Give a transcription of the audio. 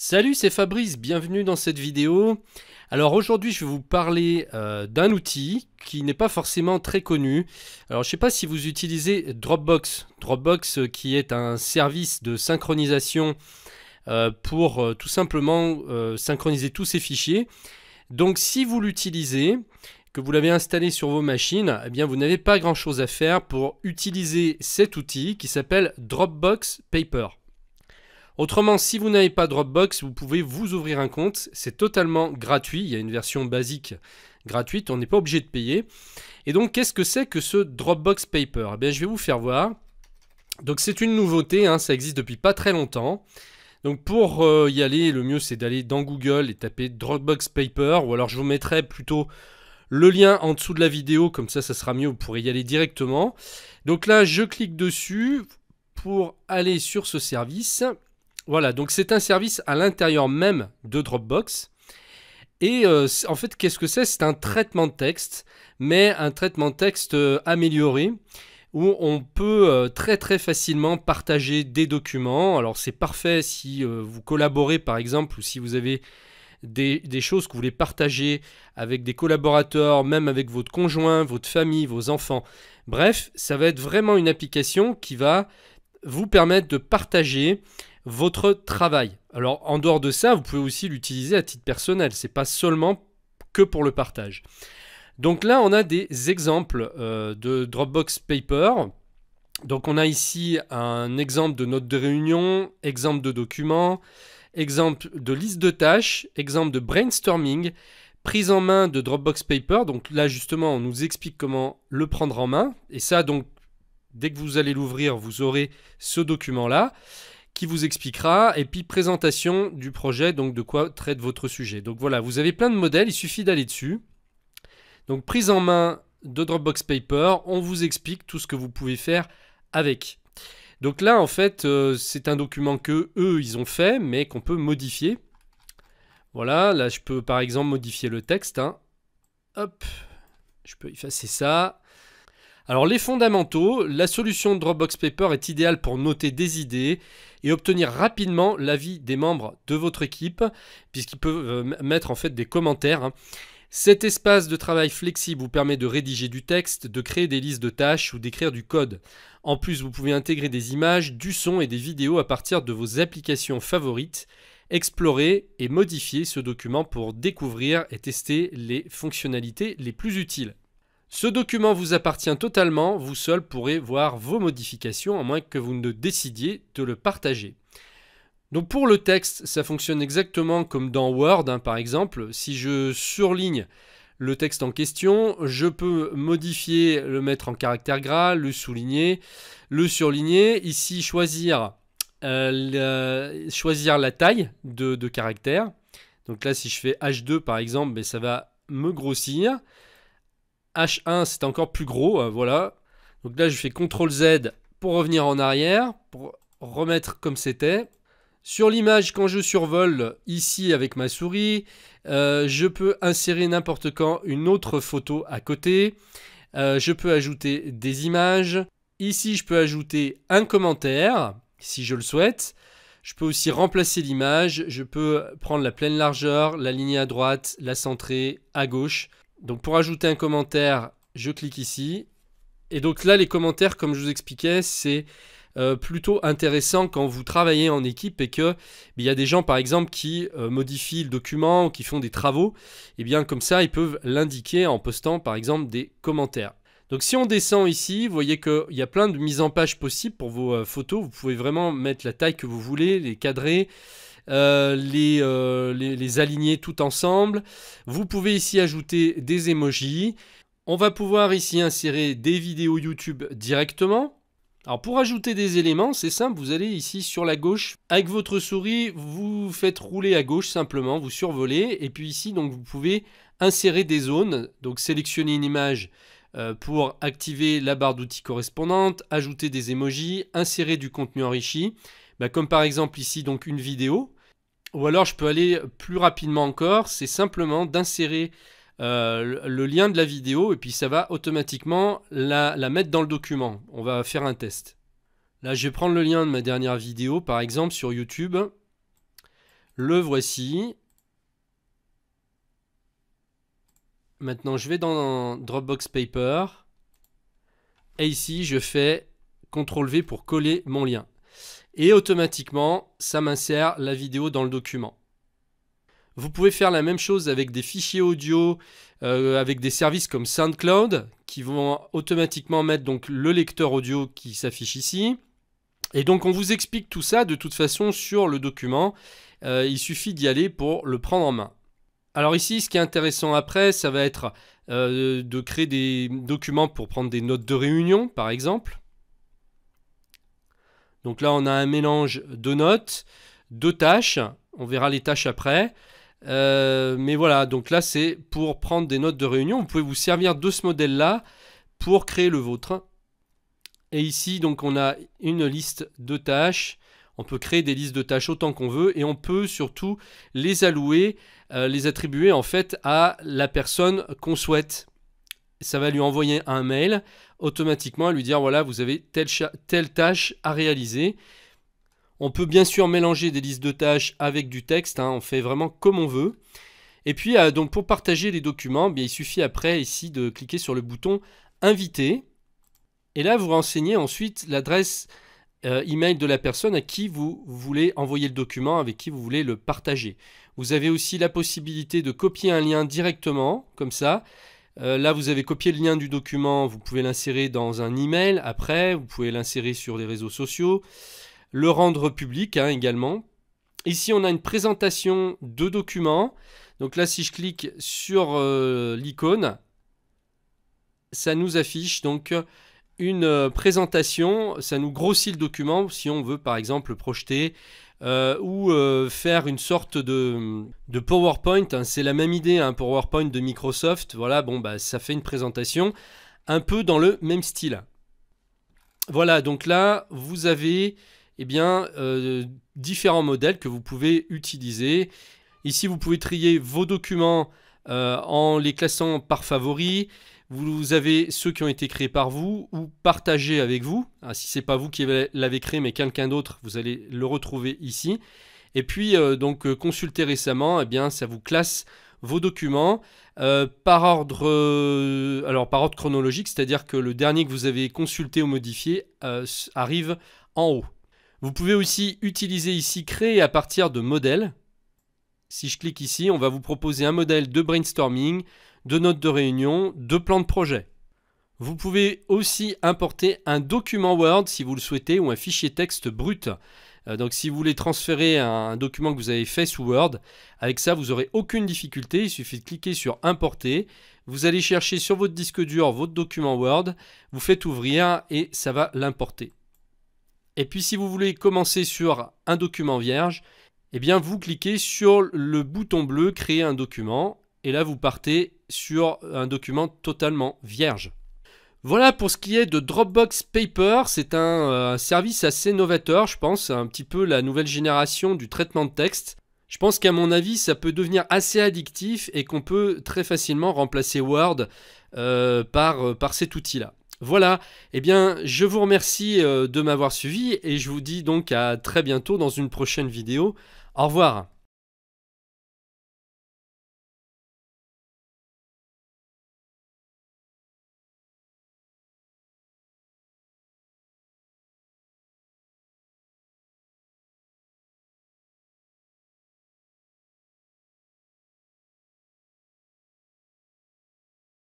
Salut, c'est Fabrice, bienvenue dans cette vidéo. Alors aujourd'hui je vais vous parler d'un outil qui n'est pas forcément très connu. Alors je ne sais pas si vous utilisez Dropbox. Dropbox qui est un service de synchronisation pour tout simplement synchroniser tous ces fichiers. Donc si vous l'utilisez, que vous l'avez installé sur vos machines, eh bien vous n'avez pas grand chose à faire pour utiliser cet outil qui s'appelle Dropbox Paper. Autrement, si vous n'avez pas Dropbox, vous pouvez vous ouvrir un compte. C'est totalement gratuit. Il y a une version basique gratuite. On n'est pas obligé de payer. Et donc, qu'est-ce que c'est que ce Dropbox Paper? Eh bien, je vais vous faire voir. Donc, c'est une nouveauté. Ça existe depuis pas très longtemps. Donc, pour y aller, le mieux, c'est d'aller dans Google et taper Dropbox Paper. Ou alors, je vous mettrai plutôt le lien en dessous de la vidéo. Comme ça sera mieux. Vous pourrez y aller directement. Donc là, je clique dessus pour aller sur ce service. Voilà, donc c'est un service à l'intérieur même de Dropbox. Et en fait, qu'est-ce que c'est? C'est un traitement de texte, mais un traitement de texte amélioré, où on peut très facilement partager des documents. Alors c'est parfait si vous collaborez par exemple, ou si vous avez des choses que vous voulez partager avec des collaborateurs, même avec votre conjoint, votre famille, vos enfants. Bref, ça va être vraiment une application qui va vous permettre de partager votre travail. Alors en dehors de ça, vous pouvez aussi l'utiliser à titre personnel. C'est pas seulement que pour le partage. Donc là, on a des exemples de Dropbox Paper. Donc on a ici un exemple de note de réunion, exemple de document, exemple de liste de tâches, exemple de brainstorming, prise en main de Dropbox Paper. Donc là justement, on nous explique comment le prendre en main. Et ça donc, dès que vous allez l'ouvrir, vous aurez ce document-là qui vous expliquera, et puis présentation du projet, donc de quoi traite votre sujet. Donc voilà, vous avez plein de modèles, il suffit d'aller dessus. Donc prise en main de Dropbox Paper, on vous explique tout ce que vous pouvez faire avec. Donc là, en fait, c'est un document que eux, ils ont fait, mais qu'on peut modifier. Voilà, là, je peux par exemple modifier le texte. Hop, je peux effacer ça. Alors les fondamentaux, la solution de Dropbox Paper est idéale pour noter des idées et obtenir rapidement l'avis des membres de votre équipe, puisqu'ils peuvent mettre en fait des commentaires. Cet espace de travail flexible vous permet de rédiger du texte, de créer des listes de tâches ou d'écrire du code. En plus, vous pouvez intégrer des images, du son et des vidéos à partir de vos applications favorites. Explorer et modifier ce document pour découvrir et tester les fonctionnalités les plus utiles. Ce document vous appartient totalement, vous seul pourrez voir vos modifications à moins que vous ne décidiez de le partager. Donc pour le texte, ça fonctionne exactement comme dans Word, par exemple. Si je surligne le texte en question, je peux modifier, le mettre en caractère gras, le souligner, le surligner. Ici, choisir la taille de caractère. Donc là, si je fais H2 par exemple, ça va me grossir. H1 c'est encore plus gros, voilà. Donc là je fais CTRL Z pour revenir en arrière, pour remettre comme c'était. Sur l'image, quand je survole ici avec ma souris, je peux insérer n'importe quand une autre photo à côté. Je peux ajouter des images. Ici je peux ajouter un commentaire si je le souhaite. Je peux aussi remplacer l'image. Je peux prendre la pleine largeur, l'aligner à droite, la centrer à gauche. Donc pour ajouter un commentaire, je clique ici. Et donc là, les commentaires, comme je vous expliquais, c'est plutôt intéressant quand vous travaillez en équipe et que il y a des gens, par exemple, qui modifient le document ou qui font des travaux. Et bien comme ça, ils peuvent l'indiquer en postant, par exemple, des commentaires. Donc si on descend ici, vous voyez qu'il y a plein de mises en page possibles pour vos photos. Vous pouvez vraiment mettre la taille que vous voulez, les cadrer. Les aligner tout ensemble. Vous pouvez ici ajouter des emojis. On va pouvoir ici insérer des vidéos YouTube directement. Alors pour ajouter des éléments, c'est simple, vous allez ici sur la gauche. Avec votre souris, vous faites rouler à gauche simplement, vous survolez. Et puis ici, donc, vous pouvez insérer des zones. Donc sélectionner une image pour activer la barre d'outils correspondante, ajouter des emojis, insérer du contenu enrichi. Comme par exemple ici, donc une vidéo. Ou alors je peux aller plus rapidement encore, c'est simplement d'insérer le lien de la vidéo et puis ça va automatiquement la mettre dans le document. On va faire un test. Là je vais prendre le lien de ma dernière vidéo par exemple sur YouTube. Le voici. Maintenant, je vais dans Dropbox Paper. Et ici, je fais CTRL-V pour coller mon lien. Et automatiquement, ça m'insère la vidéo dans le document. Vous pouvez faire la même chose avec des fichiers audio, avec des services comme SoundCloud, qui vont automatiquement mettre donc le lecteur audio qui s'affiche ici. Et donc, on vous explique tout ça de toute façon sur le document. Il suffit d'y aller pour le prendre en main. Alors ici, ce qui est intéressant après, ça va être de créer des documents pour prendre des notes de réunion, par exemple. Donc là, on a un mélange de notes, de tâches. On verra les tâches après. Mais voilà, donc là, c'est pour prendre des notes de réunion. Vous pouvez vous servir de ce modèle-là pour créer le vôtre. Et ici, donc, on a une liste de tâches. On peut créer des listes de tâches autant qu'on veut et on peut surtout les allouer, les attribuer en fait à la personne qu'on souhaite. Ça va lui envoyer un mail automatiquement et lui dire voilà, vous avez telle tâche à réaliser. On peut bien sûr mélanger des listes de tâches avec du texte, on fait vraiment comme on veut. Et puis donc pour partager les documents, il suffit après ici de cliquer sur le bouton inviter. Et là vous renseignez ensuite l'adresse email de la personne à qui vous voulez envoyer le document, avec qui vous voulez le partager. Vous avez aussi la possibilité de copier un lien directement, comme ça. Là, vous avez copié le lien du document, vous pouvez l'insérer dans un email après, vous pouvez l'insérer sur les réseaux sociaux, le rendre public également. Ici, on a une présentation de documents. Donc là, si je clique sur l'icône, ça nous affiche donc une présentation, ça nous grossit le document si on veut par exemple le projeter ou faire une sorte de PowerPoint. C'est la même idée, un PowerPoint de Microsoft. Voilà, ça fait une présentation un peu dans le même style. Voilà, donc là, vous avez différents modèles que vous pouvez utiliser. Ici, vous pouvez trier vos documents en les classant par favoris. Vous avez ceux qui ont été créés par vous ou partagés avec vous. Si ce n'est pas vous qui l'avez créé mais quelqu'un d'autre, vous allez le retrouver ici. Et puis consulter récemment, ça vous classe vos documents par ordre chronologique, c'est-à-dire que le dernier que vous avez consulté ou modifié arrive en haut. Vous pouvez aussi utiliser ici créer à partir de modèles. Si je clique ici, on va vous proposer un modèle de brainstorming, de notes de réunion, de plan de projet. Vous pouvez aussi importer un document Word si vous le souhaitez ou un fichier texte brut. Donc si vous voulez transférer un document que vous avez fait sous Word, avec ça vous n'aurez aucune difficulté, il suffit de cliquer sur importer. Vous allez chercher sur votre disque dur votre document Word, vous faites ouvrir et ça va l'importer. Et puis si vous voulez commencer sur un document vierge, vous cliquez sur le bouton bleu créer un document. Et là, vous partez sur un document totalement vierge. Voilà pour ce qui est de Dropbox Paper. C'est un service assez novateur, je pense. C'est un petit peu la nouvelle génération du traitement de texte. Je pense qu'à mon avis, ça peut devenir assez addictif et qu'on peut très facilement remplacer Word par cet outil-là. Voilà, je vous remercie de m'avoir suivi et je vous dis donc à très bientôt dans une prochaine vidéo. Au revoir.